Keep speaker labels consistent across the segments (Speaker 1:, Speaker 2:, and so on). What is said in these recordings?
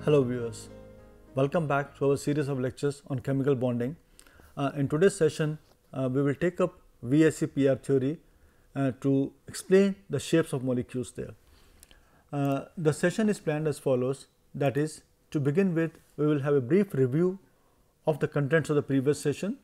Speaker 1: Hello viewers, welcome back to our series of lectures on chemical bonding. In today's session, we will take up VSEPR theory to explain the shapes of molecules there. The session is planned as follows, that is, to begin with, we will have a brief review of the contents of the previous session.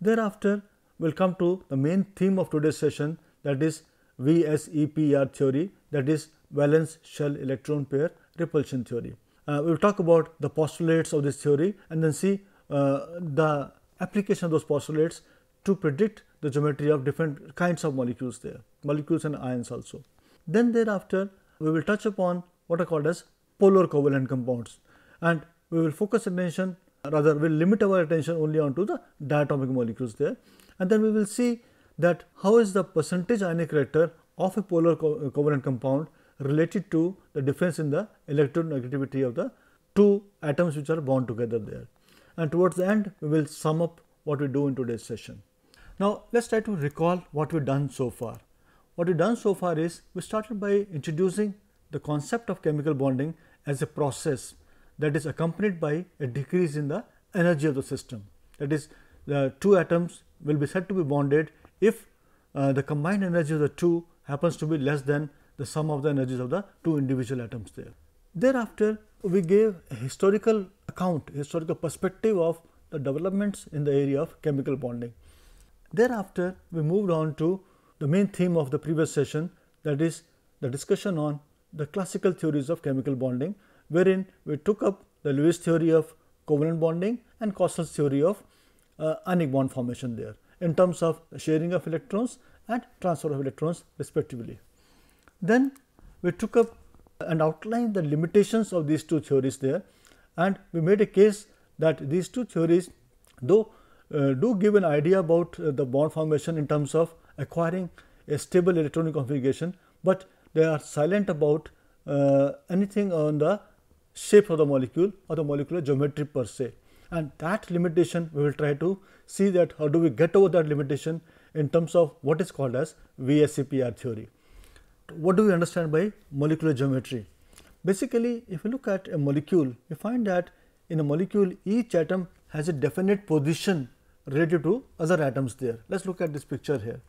Speaker 1: Thereafter, we will come to the main theme of today's session, that is VSEPR theory, that is valence shell electron pair repulsion theory. We will talk about the postulates of this theory and then see the application of those postulates to predict the geometry of different kinds of molecules there, molecules and ions also. Then thereafter, we will touch upon what are called as polar covalent compounds, and we will focus attention, rather we will limit our attention only onto the diatomic molecules there, and then we will see that how is the percentage ionic character of a polar covalent compound related to the difference in the electronegativity of the two atoms which are bound together there. And towards the end, we will sum up what we do in today's session. Now, let us try to recall what we have done so far. What we have done so far is we started by introducing the concept of chemical bonding as a process that is accompanied by a decrease in the energy of the system. That is, the two atoms will be said to be bonded if the combined energy of the two happens to be less than the sum of the energies of the two individual atoms there. Thereafter, we gave a historical account, historical perspective of the developments in the area of chemical bonding. Thereafter, we moved on to the main theme of the previous session, that is the discussion on the classical theories of chemical bonding, wherein we took up the Lewis theory of covalent bonding and Cauchel's theory of ionic bond formation there in terms of sharing of electrons and transfer of electrons respectively. Then we took up and outlined the limitations of these two theories there, and we made a case that these two theories, though do give an idea about the bond formation in terms of acquiring a stable electronic configuration, but they are silent about anything on the shape of the molecule or the molecular geometry per se. And that limitation, we will try to see that how do we get over that limitation in terms of what is called as VSEPR theory. What do we understand by molecular geometry? Basically, if you look at a molecule, you find that in a molecule each atom has a definite position related to other atoms there. Let us look at this picture here.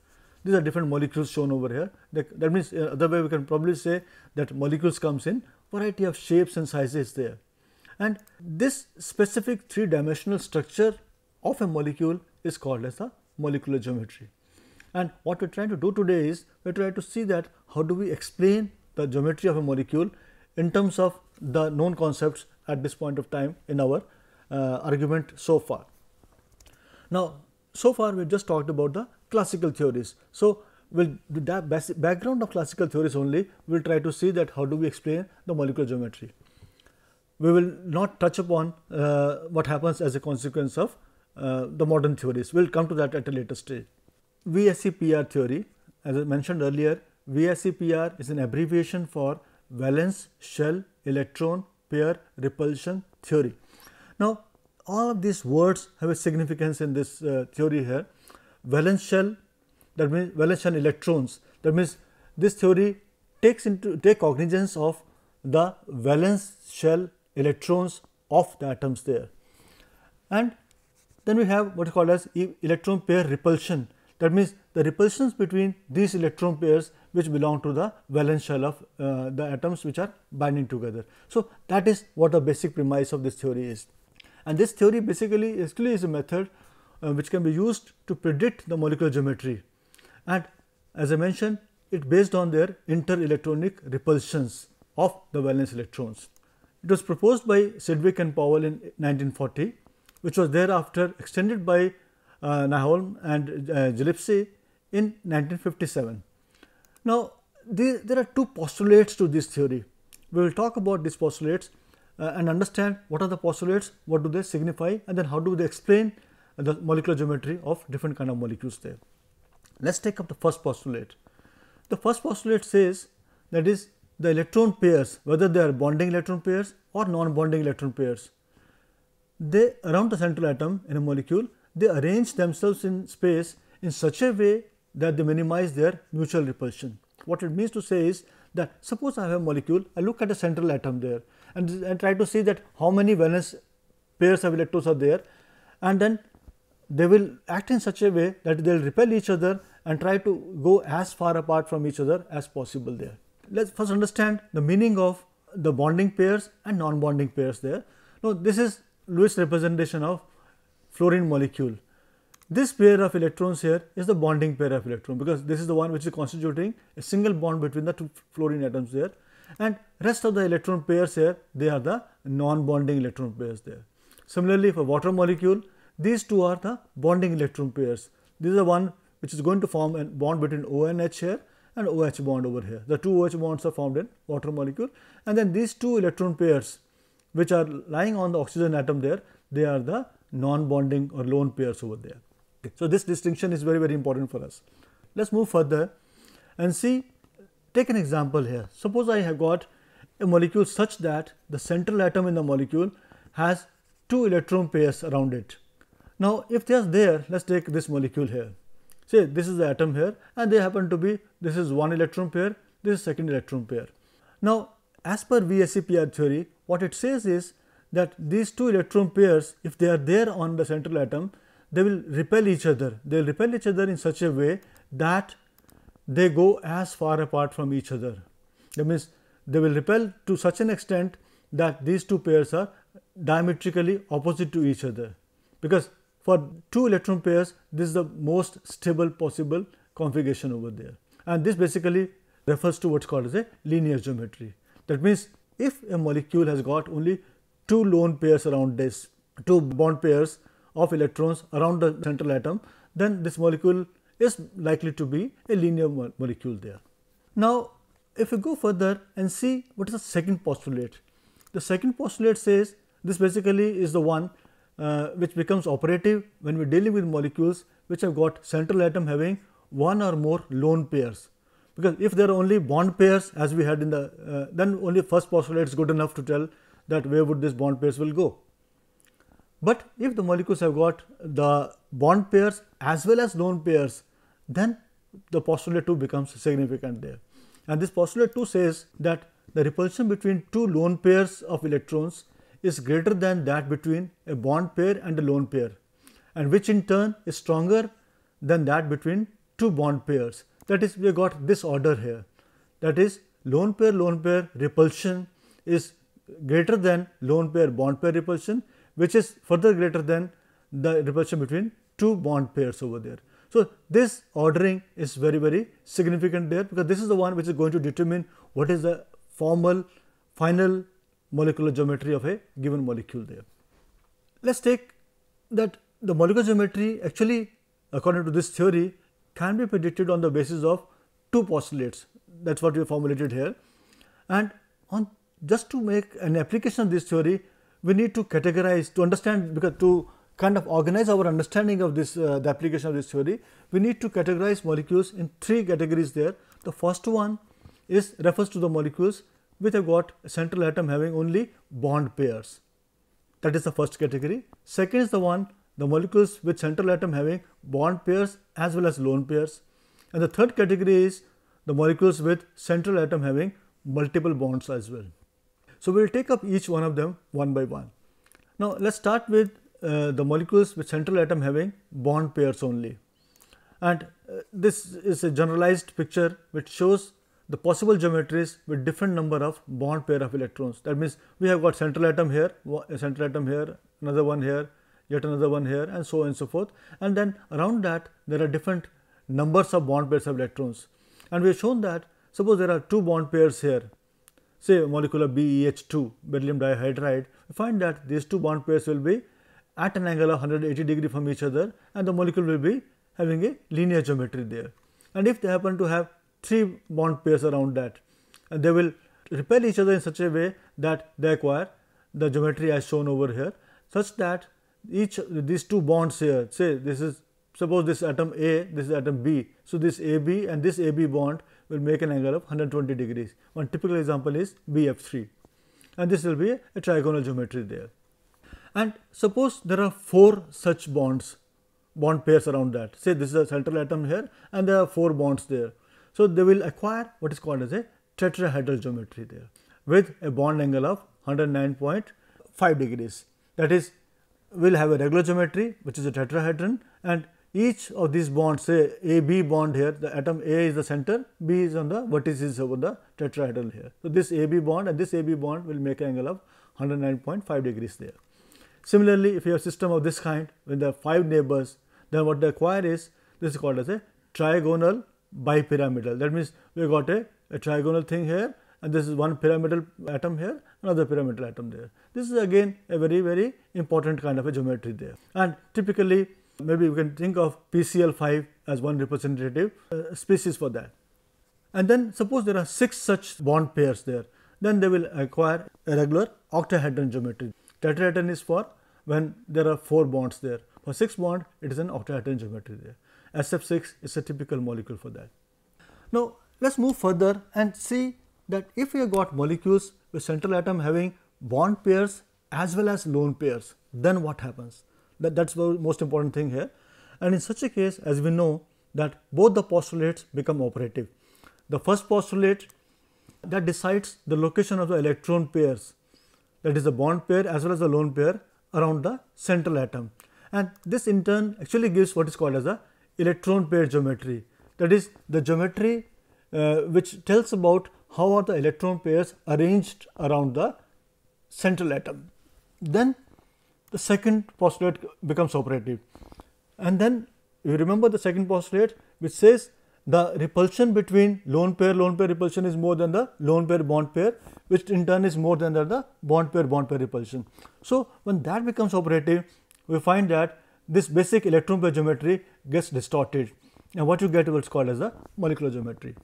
Speaker 1: These are different molecules shown over here. That means, other way we can probably say that molecules comes in variety of shapes and sizes there. And this specific three-dimensional structure of a molecule is called as the molecular geometry. And what we are trying to do today is we are trying to see that how do we explain the geometry of a molecule in terms of the known concepts at this point of time in our argument so far. Now, so far we just talked about the classical theories. So, with the background of classical theories only, we will try to see that how do we explain the molecular geometry. We will not touch upon what happens as a consequence of the modern theories. We will come to that at a later stage. VSEPR theory, as I mentioned earlier, VSEPR is an abbreviation for valence shell electron pair repulsion theory. Now, all of these words have a significance in this theory here. Valence shell, that means valence shell electrons, that means this theory take cognizance of the valence shell electrons of the atoms there. And then we have what is called as electron pair repulsion. That means the repulsions between these electron pairs which belong to the valence shell of the atoms which are binding together. So, that is what the basic premise of this theory is. And this theory basically is a method which can be used to predict the molecular geometry. And as I mentioned, it is based on their inter-electronic repulsions of the valence electrons. It was proposed by Sedgwick and Powell in 1940, which was thereafter extended by Nyholm and Gillespie in 1957. Now, there are two postulates to this theory. We will talk about these postulates and understand what are the postulates, what do they signify, and then how do they explain the molecular geometry of different kind of molecules there. Let us take up the first postulate. The first postulate says that is the electron pairs, whether they are bonding electron pairs or non-bonding electron pairs, they around the central atom in a molecule, they arrange themselves in space in such a way that they minimize their mutual repulsion. What it means to say is that suppose I have a molecule, I look at a central atom there, and try to see that how many valence pairs of electrons are there, and then they will act in such a way that they will repel each other and try to go as far apart from each other as possible there. Let us first understand the meaning of the bonding pairs and non-bonding pairs there. Now, this is Lewis representation of fluorine molecule. This pair of electrons here is the bonding pair of electron, because this is the one which is constituting a single bond between the two fluorine atoms there, and rest of the electron pairs here, they are the non-bonding electron pairs there. Similarly, for water molecule, these two are the bonding electron pairs. This is the one which is going to form a bond between ONH here and OH bond over here. The two OH bonds are formed in water molecule, and then these two electron pairs which are lying on the oxygen atom there, they are the non-bonding or lone pairs over there. So, this distinction is very, very important for us. Let us move further and see, take an example here. Suppose I have got a molecule such that the central atom in the molecule has two electron pairs around it. Now, if they are there, let us take this molecule here. Say this is the atom here, and they happen to be, this is one electron pair, this is second electron pair. Now, as per VSEPR theory, what it says is that these two electron pairs, if they are there on the central atom, they will repel each other. They will repel each other in such a way that they go as far apart from each other. That means they will repel to such an extent that these two pairs are diametrically opposite to each other, because for two electron pairs, this is the most stable possible configuration over there, and this basically refers to what is called as a linear geometry. That means if a molecule has got only two lone pairs around this, two bond pairs of electrons around the central atom, then this molecule is likely to be a linear molecule there. Now, if we go further and see what is the second postulate. The second postulate says this basically is the one which becomes operative when we are dealing with molecules which have got central atom having one or more lone pairs. Because if there are only bond pairs as we had in the, then only first postulate is good enough to tell that where would these bond pairs will go. But if the molecules have got the bond pairs as well as lone pairs, then the postulate 2 becomes significant there. And this postulate 2 says that the repulsion between two lone pairs of electrons is greater than that between a bond pair and a lone pair, and which in turn is stronger than that between two bond pairs. That is, we have got this order here, that is lone pair repulsion is greater than lone pair bond pair repulsion, which is further greater than the repulsion between two bond pairs over there. So, this ordering is very, very significant there, because this is the one which is going to determine what is the formal final molecular geometry of a given molecule there. Let us take that the molecular geometry actually, according to this theory, can be predicted on the basis of two postulates. That is what we have formulated here, and on just to make an application of this theory, we need to categorize, to understand, because to kind of organize our understanding of this, the application of this theory, we need to categorize molecules in three categories there. The first one refers to the molecules which have got a central atom having only bond pairs. That is the first category. Second is the molecules with central atom having bond pairs as well as lone pairs. And the third category is the molecules with central atom having multiple bonds as well. So, we will take up each one of them one by one. Now, let us start with the molecules with central atom having bond pairs only, and this is a generalized picture which shows the possible geometries with different number of bond pair of electrons. That means, we have got central atom here, a central atom here, another one here, yet another one here, and so on and so forth, and then around that there are different numbers of bond pairs of electrons, and we have shown that suppose there are two bond pairs here, say a molecule of BeH2, beryllium dihydride, we find that these two bond pairs will be at an angle of 180 degree from each other, and the molecule will be having a linear geometry there. And if they happen to have three bond pairs around that, and they will repel each other in such a way that they acquire the geometry as shown over here, such that these two bonds here, say this is, suppose this atom A, this is atom B. So, this AB and this AB bond will make an angle of 120 degrees. One typical example is BF3, and this will be a trigonal geometry there. And suppose there are four such bond pairs around that. Say this is a central atom here, and there are four bonds there. So, they will acquire what is called as a tetrahedral geometry there with a bond angle of 109.5 degrees. That is, we will have a regular geometry which is a tetrahedron, and each of these bonds, say AB bond here, the atom A is the center, B is on the vertices over the tetrahedral here. So, this AB bond and this AB bond will make an angle of 109.5 degrees there. Similarly, if you have a system of this kind with the 5 neighbors, then what they acquire is, this is called as a trigonal bipyramidal. That means, we have got a trigonal thing here, and this is one pyramidal atom here, another pyramidal atom there. This is again a very important kind of a geometry there, and typically maybe we can think of PCl5 as one representative species for that. And then suppose there are 6 such bond pairs there, then they will acquire a regular octahedron geometry. Tetrahedron is for when there are 4 bonds there. For 6 bond, it is an octahedron geometry there. SF6 is a typical molecule for that. Now, let us move further and see that if we have got molecules with central atom having bond pairs as well as lone pairs, then what happens? That's the most important thing here. And in such a case, as we know that both the postulates become operative. The first postulate that decides the location of the electron pairs, that is the bond pair as well as the lone pair around the central atom, and this in turn actually gives what is called as the electron pair geometry. That is the geometry which tells about how are the electron pairs arranged around the central atom. Then the second postulate becomes operative, and then you remember the second postulate which says the repulsion between lone pair repulsion is more than the lone pair bond pair, which in turn is more than the bond pair repulsion. So, when that becomes operative, we find that this basic electron pair geometry gets distorted, and what you get what's called as the molecular geometry.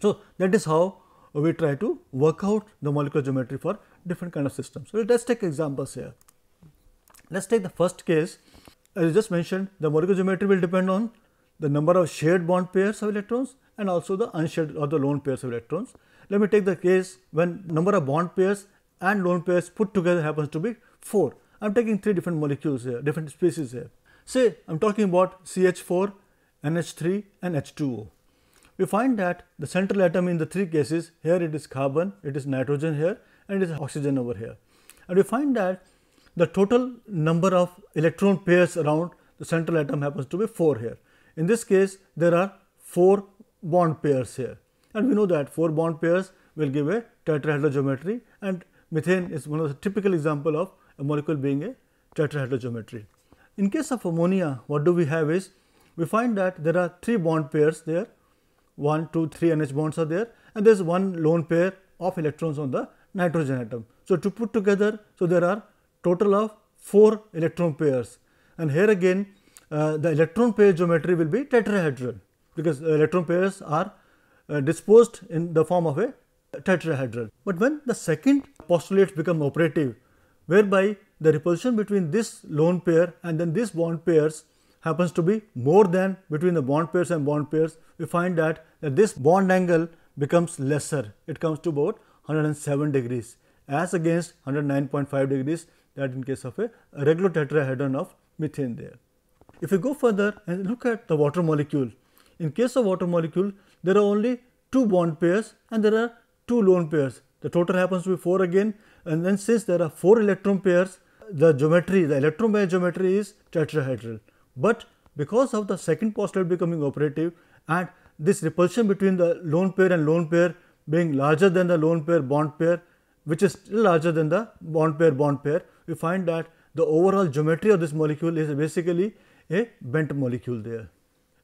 Speaker 1: So, that is how we try to work out the molecular geometry for different kind of systems. So, let us take examples here. Let us take the first case. As I just mentioned, the molecular geometry will depend on the number of shared bond pairs of electrons and also the unshared or the lone pairs of electrons. Let me take the case when number of bond pairs and lone pairs put together happens to be 4. I am taking 3 different molecules here, different species here. Say I am talking about CH4, NH3 and H2O. We find that the central atom in the 3 cases, here it is carbon, it is nitrogen here, and it is oxygen over here. And we find that the total number of electron pairs around the central atom happens to be 4 here. In this case, there are 4 bond pairs here, and we know that 4 bond pairs will give a tetrahedral geometry, and methane is one of the typical example of a molecule being a tetrahedral geometry. In case of ammonia, what do we have is, we find that there are 3 bond pairs there, 1, 2, 3 NH bonds are there, and there is 1 lone pair of electrons on the nitrogen atom. So, to put together, so there are total of 4 electron pairs, and here again the electron pair geometry will be tetrahedral, because electron pairs are disposed in the form of a tetrahedral. But when the second postulates become operative, whereby the repulsion between this lone pair and then these bond pairs happens to be more than between the bond pairs and bond pairs, we find that this bond angle becomes lesser. It comes to about 107 degrees as against 109.5 degrees that in case of a regular tetrahedron of methane there. If we go further and look at the water molecule, in case of water molecule, there are only 2 bond pairs and there are 2 lone pairs. The total happens to be 4 again, and then since there are 4 electron pairs, the geometry, the electron pair geometry is tetrahedral. But because of the second postulate becoming operative and this repulsion between the lone pair and lone pair being larger than the lone pair bond pair, which is still larger than the bond pair, we find that the overall geometry of this molecule is basically a bent molecule there.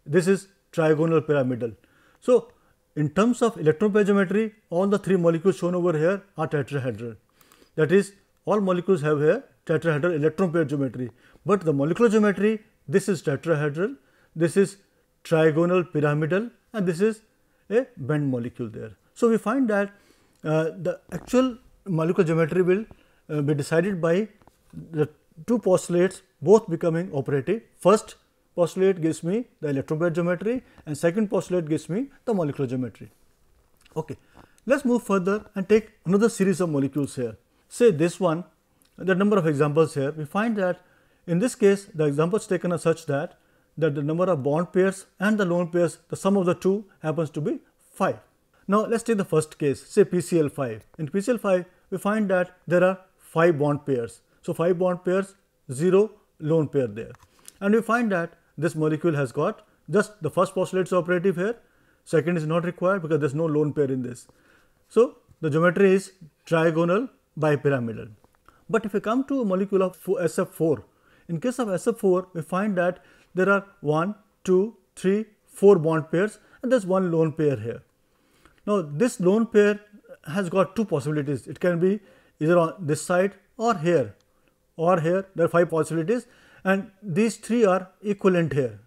Speaker 1: This is trigonal pyramidal. So, in terms of electron pair geometry, all the 3 molecules shown over here are tetrahedral. That is, all molecules have here tetrahedral electron pair geometry, but the molecular geometry, this is tetrahedral, this is trigonal pyramidal, and this is a bent molecule there. So, we find that the actual molecular geometry will be decided by the 2 postulates both becoming operative. First postulate gives me the electron pair geometry and second postulate gives me the molecular geometry. Okay. Let us move further and take another series of molecules here. Say this one, the number of examples here, we find that in this case the examples taken are such that the number of bond pairs and the lone pairs, the sum of the 2 happens to be 5. Now, let us take the first case, say PCl5. In PCl5, we find that there are 5 bond pairs. So, 5 bond pairs, 0 lone pair there, and we find that this molecule has got just the first postulate is operative here, second is not required because there is no lone pair in this. So, the geometry is trigonal bipyramidal. But if we come to a molecule of SF4, in case of SF4 we find that there are 1, 2, 3, 4 bond pairs and there is one lone pair here. Now, this lone pair has got 2 possibilities. It can be either on this side or here or here. There are 5 possibilities and these 3 are equivalent here.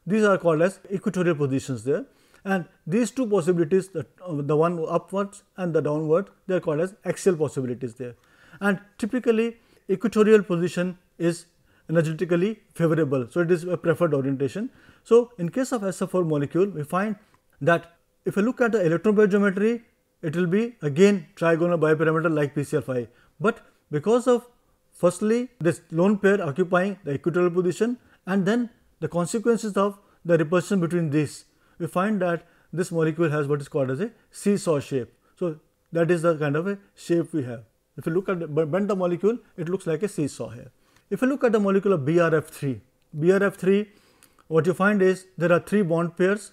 Speaker 1: These are called as equatorial positions there, and these 2 possibilities, the one upwards and the downward, they are called as axial possibilities there. And typically equatorial position is energetically favorable. So, it is a preferred orientation. So, in case of SF4 molecule, we find that if you look at the electron pair geometry, it will be again trigonal bipyramidal like PCl5, but because of firstly this lone pair occupying the equatorial position and then the consequences of the repulsion between these, we find that this molecule has what is called as a seesaw shape. So, that is the kind of a shape we have. If you look at bend the molecule, it looks like a seesaw here. If you look at the molecule of BRF3, what you find is there are 3 bond pairs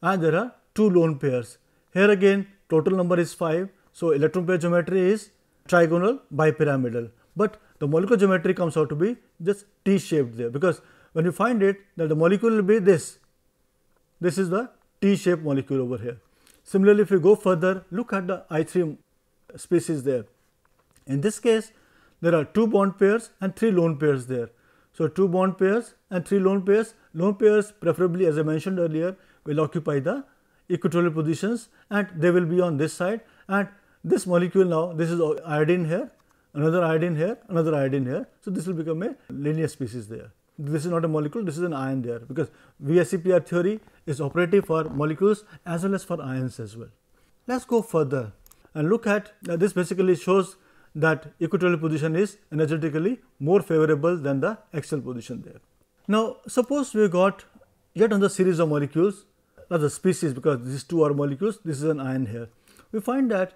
Speaker 1: and there are 2 lone pairs. Here again total number is 5. So, electron pair geometry is trigonal bipyramidal, but the molecular geometry comes out to be just T shaped there, because when you find it that the molecule will be this is the T shaped molecule over here. Similarly, if you go further, look at the I3 species there. In this case, there are 2 bond pairs and 3 lone pairs there. So, 2 bond pairs and 3 lone pairs. Lone pairs preferably, as I mentioned earlier, will occupy the equatorial positions and they will be on this side, and this molecule now, this is iodine here, another iodine here, another iodine here. So, this will become a linear species there. This is not a molecule, this is an ion there, because VSEPR theory is operative for molecules as well as for ions as well. Let us go further and look at this. Basically shows that equatorial position is energetically more favorable than the axial position there. Now, suppose we got yet another series of molecules, not the species, because these 2 are molecules, this is an ion here. We find that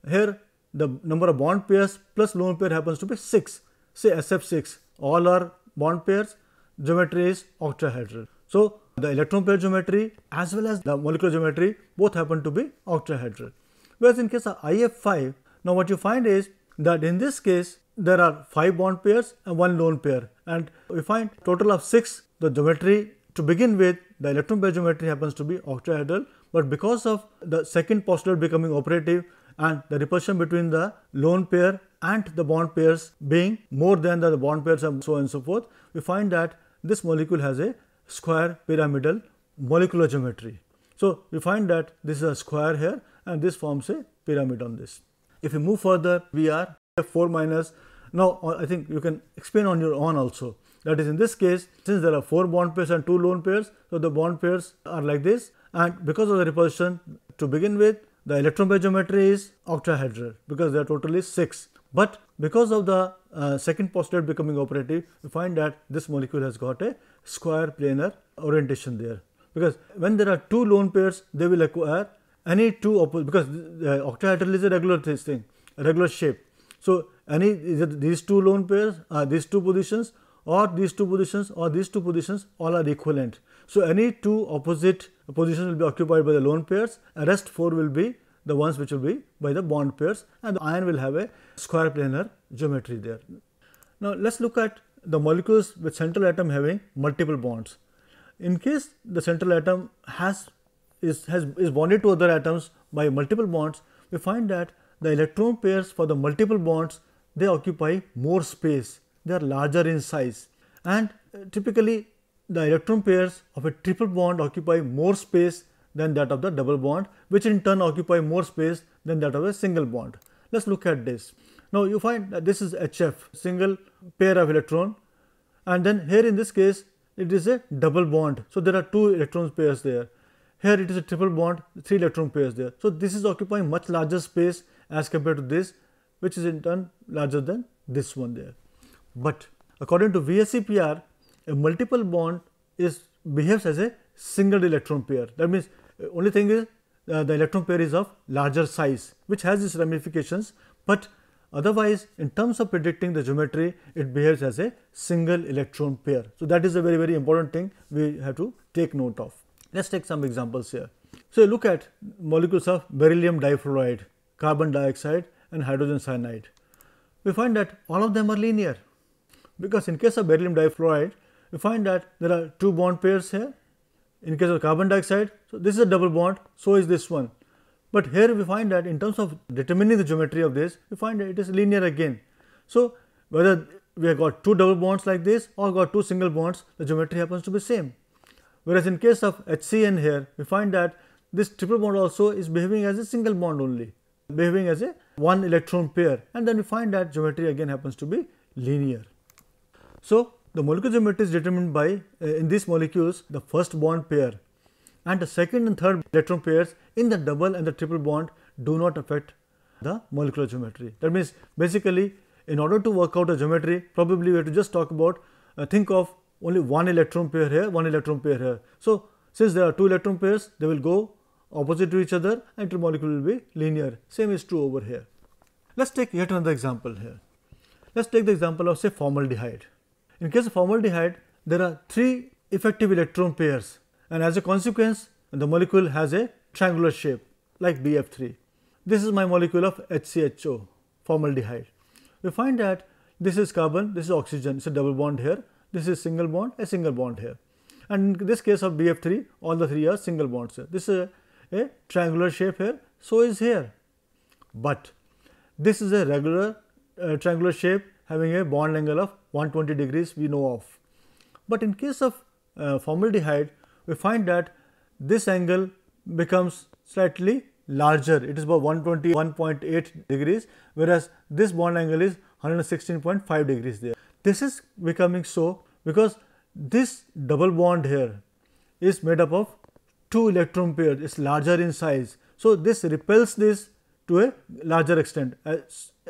Speaker 1: here the number of bond pairs plus lone pair happens to be 6, say SF6, all are bond pairs, geometry is octahedral. So, the electron pair geometry as well as the molecular geometry both happen to be octahedral. Whereas in case of IF5, now what you find is that in this case there are 5 bond pairs and 1 lone pair, and we find total of 6. The geometry to begin with, the electron pair geometry happens to be octahedral, but because of the second postulate becoming operative and the repulsion between the lone pair and the bond pairs being more than the bond pairs and so on and so forth, we find that this molecule has a square pyramidal molecular geometry. So, we find that this is a square here and this forms a pyramid on this. If you move further, we are F4 minus. Now, I think you can explain on your own also. That is, in this case, since there are 4 bond pairs and 2 lone pairs, so the bond pairs are like this, and because of the repulsion to begin with, the electron pair geometry is octahedral because there are totally 6. But because of the second postulate becoming operative, we find that this molecule has got a square planar orientation there, because when there are 2 lone pairs, they will acquire any 2 opposite, because octahedral is a regular thing, a regular shape. So, any these 2 lone pairs, these 2 positions, or these 2 positions, or these 2 positions, all are equivalent. So, any 2 opposite positions will be occupied by the lone pairs, and rest 4 will be the ones which will be by the bond pairs, and the ion will have a square planar geometry there. Now, let us look at the molecules with central atom having multiple bonds. In case the central atom is bonded to other atoms by multiple bonds, we find that the electron pairs for the multiple bonds, they occupy more space, they are larger in size, and typically the electron pairs of a triple bond occupy more space than that of the double bond, which in turn occupy more space than that of a single bond. Let us look at this. Now, you find that this is HF, single pair of electron, and then here in this case it is a double bond. So, there are 2 electron pairs there. Here it is a triple bond, 3 electron pairs there. So, this is occupying much larger space as compared to this, which is in turn larger than this one there. But according to VSEPR, a multiple bond behaves as a single electron pair. That means only thing is the electron pair is of larger size, which has its ramifications, but Otherwise, in terms of predicting the geometry, it behaves as a single electron pair. So, that is a very important thing we have to take note of. Let us take some examples here. So, look at molecules of beryllium difluoride, carbon dioxide and hydrogen cyanide. We find that all of them are linear, because in case of beryllium difluoride, we find that there are 2 bond pairs here. In case of carbon dioxide, so this is a double bond, so is this one. But here we find that in terms of determining the geometry of this, we find that it is linear again. So, whether we have got 2 double bonds like this or got 2 single bonds, the geometry happens to be same. Whereas in case of HCN here, we find that this triple bond also is behaving as a single bond only, behaving as a 1 electron pair, and then we find that geometry again happens to be linear. So, the molecular geometry is determined by in these molecules the first bond pair, and the second and third electron pairs in the double and the triple bond do not affect the molecular geometry. That means, basically in order to work out a geometry, probably we have to just talk about think of only 1 electron pair here, 1 electron pair here. So, since there are 2 electron pairs, they will go opposite to each other and the molecule will be linear. Same is true over here. Let us take yet another example here. Let us take the example of say formaldehyde. In case of formaldehyde, there are 3 effective electron pairs, and as a consequence the molecule has a triangular shape like BF3. This is my molecule of HCHO, formaldehyde. We find that this is carbon, this is oxygen, it is a double bond here, this is single bond, a single bond here. And in this case of BF3, all the 3 are single bonds here. This is a triangular shape here, so is here. But this is a regular triangular shape having a bond angle of 120 degrees we know of. But in case of formaldehyde, we find that this angle becomes slightly larger. It is about 121.8 degrees, whereas this bond angle is 116.5 degrees there. This is becoming so because this double bond here is made up of 2 electron pairs, it is larger in size. So, this repels this to a larger extent,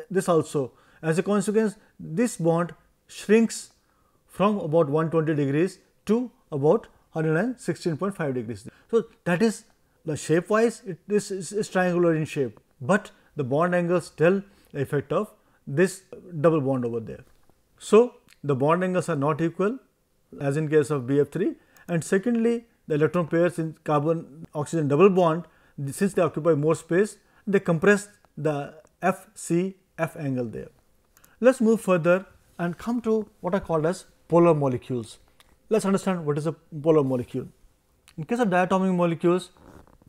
Speaker 1: this also. As a consequence, this bond shrinks from about 120 degrees to about 116.5 degrees. So, that is the shape wise this is triangular in shape, but the bond angles tell the effect of this double bond over there. So, the bond angles are not equal as in case of BF3, and secondly the electron pairs in carbon oxygen double bond, since they occupy more space, they compress the FCF angle there. Let us move further and come to what are called as polar molecules. Let us understand what is a polar molecule. In case of diatomic molecules,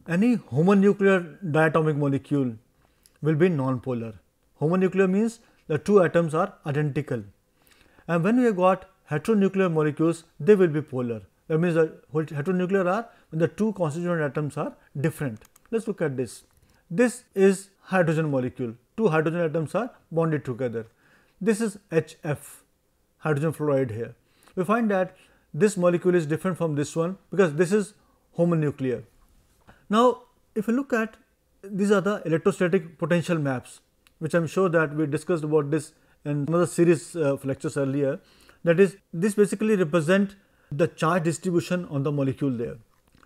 Speaker 1: any homonuclear diatomic molecule will be non-polar. Homonuclear means the 2 atoms are identical, and when we have got heteronuclear molecules, they will be polar. That means that heteronuclear are when the 2 constituent atoms are different. Let us look at this. This is hydrogen molecule, 2 hydrogen atoms are bonded together. This is HF, hydrogen fluoride here. We find that this molecule is different from this one because this is homonuclear. Now, if you look at these are the electrostatic potential maps, which I am sure that we discussed about this in another series of lectures earlier. That is, this basically represent the charge distribution on the molecule there,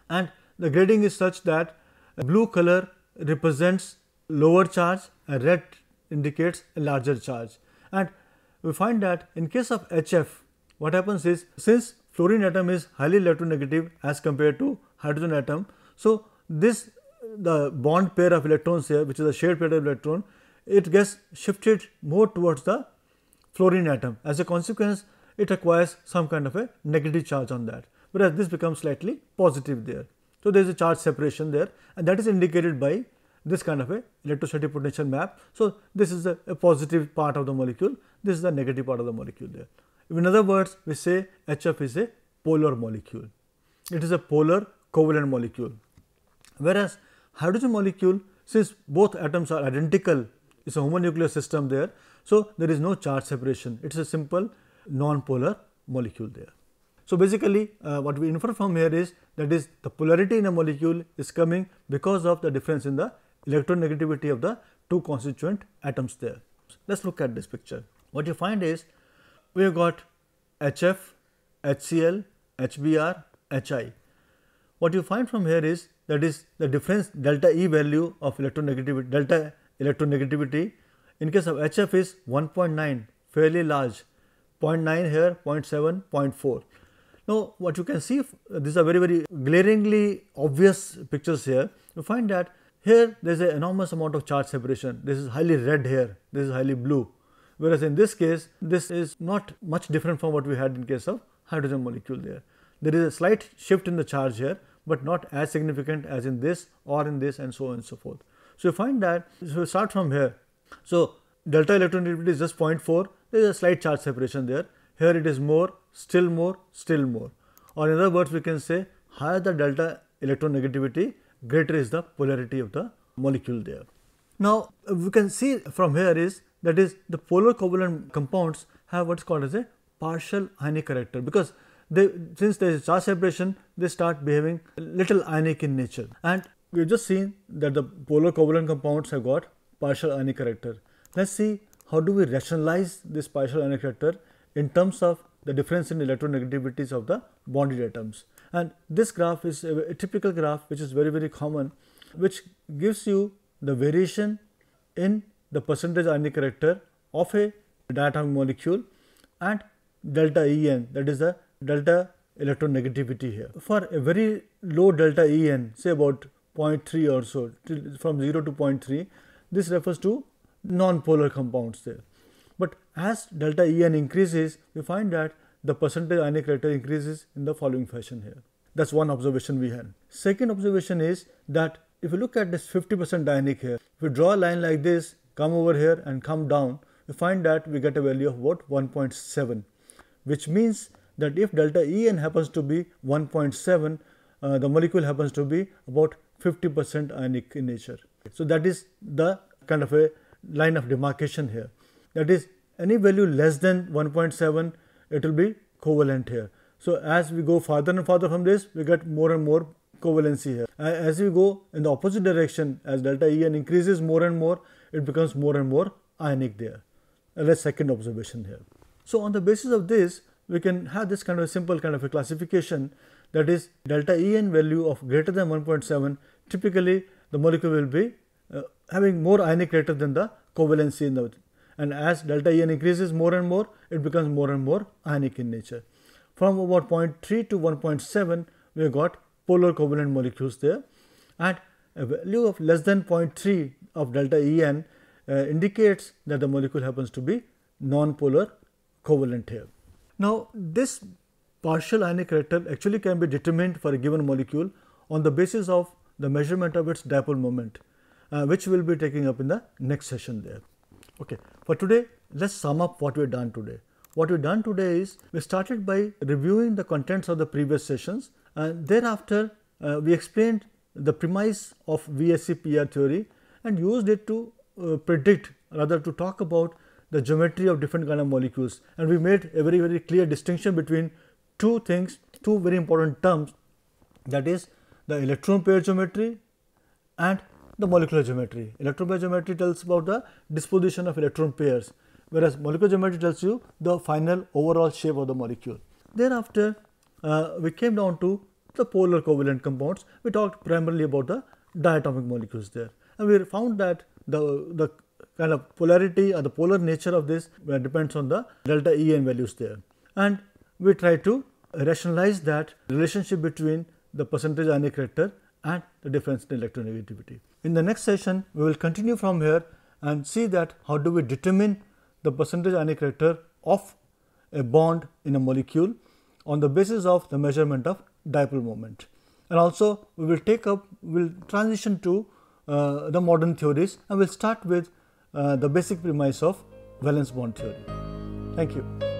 Speaker 1: and the grading is such that blue color represents lower charge and red indicates a larger charge. And we find that in case of HF, what happens is, since fluorine atom is highly electronegative as compared to hydrogen atom, so this the bond pair of electrons here, which is a shared pair of electron, it gets shifted more towards the fluorine atom. As a consequence, it acquires some kind of a negative charge on that, whereas this becomes slightly positive there. So, there is a charge separation there, and that is indicated by this kind of a electrostatic potential map. So, this is a positive part of the molecule, this is the negative part of the molecule there. In other words, we say HF is a polar molecule. It is a polar covalent molecule, whereas hydrogen molecule, since both atoms are identical, it is a homonuclear system there. So, there is no charge separation, it is a simple non-polar molecule there. So, basically what we infer from here is that is the polarity in a molecule is coming because of the difference in the electronegativity of the 2 constituent atoms there. Let us look at this picture. What you find is we have got HF, HCl, HBr, HI. What you find from here is that is the difference delta E value of electronegativity, delta electronegativity In case of HF is 1.9, fairly large, 0.9 here, 0.7, 0.4. Now, what you can see, these are very glaringly obvious pictures here. You find that here there is an enormous amount of charge separation. This is highly red here, this is highly blue. Whereas in this case, this is not much different from what we had in case of hydrogen molecule there. There is a slight shift in the charge here, but not as significant as in this or in this, and so on and so forth. So, you find that, so we start from here. So, delta electronegativity is just 0.4, there is a slight charge separation there. Here it is more, still more, still more. Or in other words, we can say higher the delta electronegativity, greater is the polarity of the molecule there. Now, we can see from here is, that is, the polar covalent compounds have what is called as a partial ionic character, because since there is charge separation, they start behaving little ionic in nature. And we have just seen that the polar covalent compounds have got partial ionic character. Let us see how do we rationalize this partial ionic character in terms of the difference in electronegativities of the bonded atoms. And this graph is a typical graph which is very common, which gives you the variation in the percentage ionic character of a diatomic molecule and delta En, that is the delta electronegativity here. For a very low delta En, say about 0.3 or so, from 0 to 0.3, this refers to non-polar compounds there. But as delta En increases, we find that the percentage ionic character increases in the following fashion here. That is one observation we had. Second observation is that if you look at this 50% ionic here, if we draw a line like this, come over here and come down, we find that we get a value of about 1.7, which means that if delta En happens to be 1.7, the molecule happens to be about 50% ionic in nature. So, that is the kind of a line of demarcation here. That is, any value less than 1.7, it will be covalent here. So, as we go farther and farther from this, we get more and more covalency here. As we go in the opposite direction, as delta En increases more and more, it becomes more and more ionic there. That is second observation here. So, on the basis of this, we can have this kind of a simple kind of a classification, that is, delta En value of greater than 1.7, typically the molecule will be having more ionic character than the covalency in the, and as delta En increases more and more, it becomes more and more ionic in nature. From about 0.3 to 1.7, we have got polar covalent molecules there, and a value of less than 0.3 of delta En indicates that the molecule happens to be non-polar covalent here. Now, this partial ionic character actually can be determined for a given molecule on the basis of the measurement of its dipole moment, which we will be taking up in the next session there. Okay. For today, let us sum up what we have done today. What we have done today is, we started by reviewing the contents of the previous sessions, and thereafter we explained the premise of VSEPR theory and used it to predict, rather to talk about the geometry of different kind of molecules, and we made a very clear distinction between two things, two very important terms, that is the electron pair geometry and the molecular geometry. Electron pair geometry tells about the disposition of electron pairs, whereas molecular geometry tells you the final overall shape of the molecule. Thereafter, we came down to the polar covalent compounds. We talked primarily about the diatomic molecules there, and we found that the kind of polarity or the polar nature of this depends on the delta En values there, and we try to rationalize that relationship between the percentage ionic character and the difference in electronegativity. In the next session, we will continue from here and see that how do we determine the percentage ionic character of a bond in a molecule on the basis of the measurement of dipole moment. And also we will transition to the modern theories, and we will start with the basic premise of valence bond theory. Thank you.